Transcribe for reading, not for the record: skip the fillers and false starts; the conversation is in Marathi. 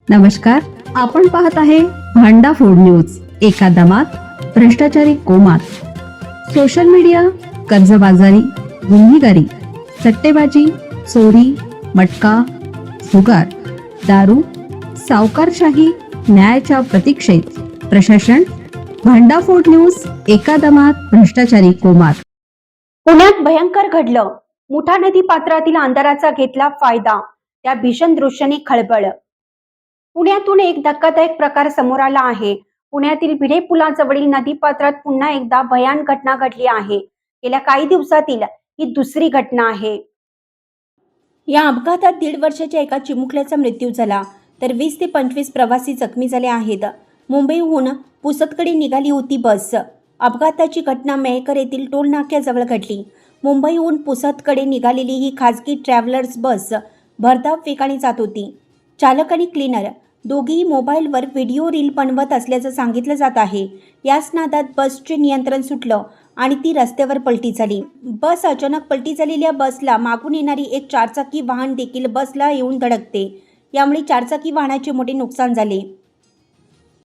नमस्कार, आपण पाहत आहे भांडा फोड न्यूज. एका दमात भ्रष्टाचारी कोमात. सोशल मीडिया, कर्जबाजारी, गुन्हेगारी, सट्टेबाजी, चोरी, मटका, जुगार, दारू, सावकारशाही, न्यायाच्या प्रतीक्षेत प्रशासन. भांडाफोड न्यूज. एका दमात भ्रष्टाचारी कोमात. पुण्यात भयंकर घडलं. मुठा नदी पात्रातील अंधाराचा घेतला फायदा. त्या भीषण दृश्याने खळबळ. पुण्यातून एक धक्कादायक प्रकार समोर आला आहे. पुण्यातील भिडे पुलाजवळील नदीपात्रात पुन्हा एकदा भयानक घटना घडली आहे. गेल्या काही दिवसातील ही दुसरी घटना आहे. या अपघातात 1.5 वर्षाच्या एका चिमुकल्याचा मृत्यू झाला, तर 20 ते 25 प्रवासी जखमी झाले आहेत. मुंबईहून पुसदकडे निघाली होती बस. अपघाताची घटना मेहकर येथील टोल नाक्याजवळ घडली. मुंबईहून पुसदकडे निघालेली ही खाजगी ट्रॅव्हलर्स बस भरधाव वेगाने जात होती. चालक आणि क्लीनर दोघेही मोबाईलवर व्हिडिओ रील बनवत असल्याचं सांगितलं जात आहे. याच नादात बसचे नियंत्रण सुटलं आणि ती रस्त्यावर पलटी झाली. बस अचानक पलटी झालेल्या बसला मागून येणारी एक 4 चाकी वाहन देखील बसला येऊन धडकते. यामुळे 4 चाकी वाहनाचे मोठे नुकसान झाले.